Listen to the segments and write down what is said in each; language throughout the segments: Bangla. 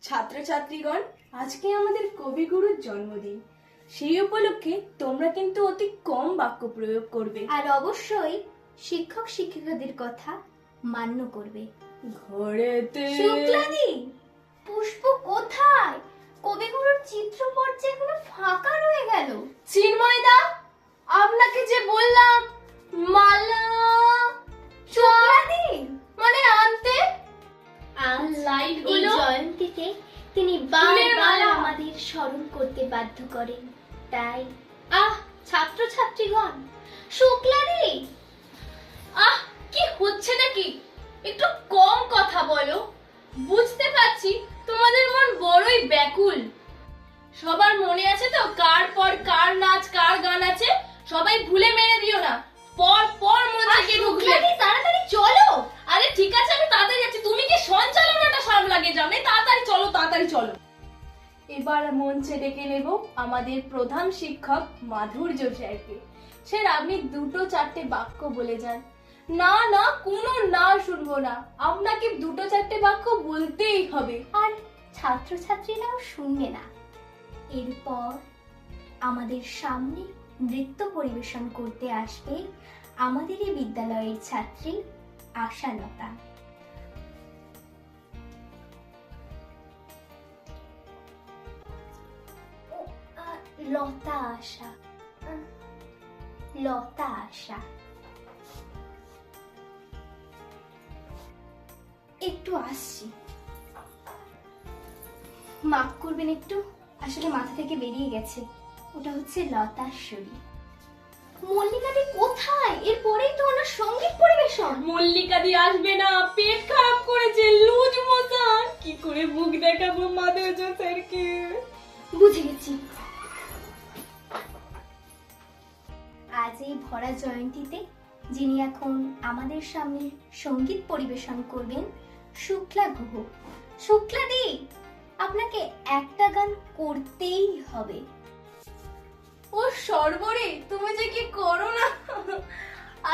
ছাত্রছাত্রীগণ, আজকে আমাদের কবিগুরুর জন্মদিন। সেই উপলক্ষে তোমরা কিন্তু অতি কম বাক্য প্রয়োগ করবে আর অবশ্যই শিক্ষক শিক্ষিকাদের কথা মান্য করবে। ঘরেতে শুক্লাদি, পুষ্প কোথায়? কবিগুরুর চিত্রপট যে এখনো ফাঁকা রয়ে গেল। চিন্ময়দা, আপনাকে যে বললাম মালা শুক্লাদি, মানে আনতে, আজ লাইট এই গুলো জয়ন্তীতে তিনি ফুলের বারবার মালা। আমাদের স্মরণ করতে বাধ্য করেন। তাই ছাত্রছাত্রীগণ, শুক্লাদি, কি হচ্ছে নাকি? একটু কম কথা বলো। বুঝতে পারছি তোমাদের মন বড়ই ব্যাকুল। সবার মনে আছে তো কার পর কার নাচ কার গান আছে? সবাই ভুলে মেরে দিও না। পর পর মঞ্চে গিয়ে ঢুকবে। শুক্লাদি, তাড়াতাড়ি চলো। আরে ঠিক আছে, আমি তাড়াতাড়ি যাচ্ছি। তুমি কি সঞ্চালনাটা সামলাগে যাও? তাড়াতাড়ি চলো, তাড়াতাড়ি চলো। এবার মঞ্চে ডেকে নেব আমাদের প্রধান শিক্ষক মাধুর্য স্যারকে। স্যার, আপনি দুটো চারটে বাক্য বলে যান। না না, কোনো না শুনবো না, আপনাকে দুটো চারটে বাক্য বলতেই হবে। আর ছাত্রছাত্রীরাও শুনবে না। এরপর আমাদের সামনে নৃত্য পরিবেশন করতে আসবে আমাদের এই বিদ্যালয়ের ছাত্রী আশালতা। লতা আশা, লতা আশা। একটু আসছি, মাফ করবেন একটু, আসলে মাথা থেকে বেরিয়ে গেছে। ওটা হচ্ছে লতাশ্বরী। মল্লিকাদি কোথায়? এরপরেই তো ওনার সঙ্গীত পরিবেশন। মল্লিকা দি আসবে না, পেট খারাপ করেছে, লুজ মোশন। কি করে মুখ দেখাবো মাধুর্য স্যারকে? বুঝে গেছি। আজ এই ভরা জয়ন্তীতে যিনি এখন আমাদের সামনে সঙ্গীত পরিবেশন করবেন, শুক্লা গুহ। শুক্লাদি, আপনাকে একটা গান করতেই হবে। ও সর্বরে, তুমি যে কি করো না।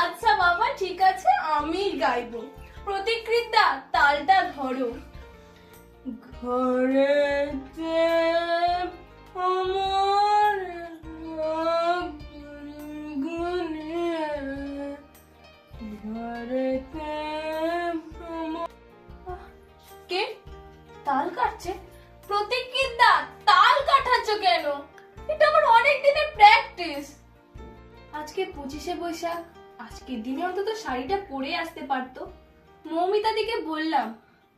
আচ্ছা বাবা, ঠিক আছে, আমি গাইবো। প্রতিকৃতা, তালটা ধরো। ঘরেতে আমার আগুনে, ঘরেতে কে তাল কাটছে? প্রতিকৃতা, তাল কাটাচ্ছ কেন? এটা আমার অনেক দিনের প্র্যাকটিস। আজকে 25শে বৈশাখ, আজকের দিনে অন্তত শাড়িটা পরে আসতে পারতো। মৌমিতা দিকে বললাম,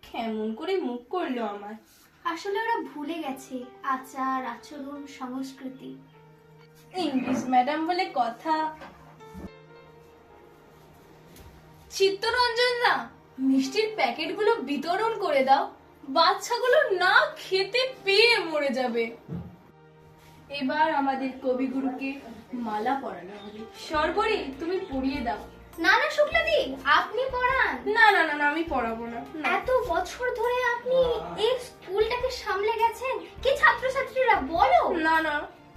কেমন করে মুখ করলো আমার। আসলে ওরা ভুলে গেছে আচার আচরণ সংস্কৃতি। ইংলিশ ম্যাডাম বলে কথা। চিত্তরঞ্জন না, মিষ্টির প্যাকেটগুলো বিতরণ করে দাও। বাচ্চাগুলো না খেতে পেয়ে মরে যাবে। এবার আমাদের কবিগুরুকে মালা পরানো হবে। সর্বরী, তুমি পরিয়ে দাও। না না শুক্লাদি, আপনি পড়ান। না না না না, আমি পড়াবো না। না। এত বছর ধরে আপনি এই স্কুলটাকে সামলে গেছেন, কি ছাত্রছাত্রীরা বলো। না না,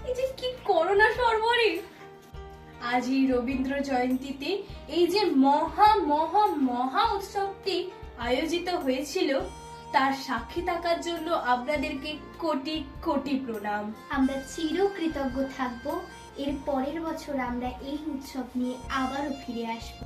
এই যে কি করো না সর্বরী। আজ এই রবীন্দ্র জয়ন্তীতে এই যে মহা মহা মহা উৎসবটি আয়োজিত হয়েছিল, তার সাক্ষী থাকার জন্য আপনাদেরকে কোটি কোটি প্রণাম। আমরা চিরকৃতজ্ঞ থাকবো। এর পরের বছর আমরা এই উৎসব নিয়ে আবারও ফিরে আসবো।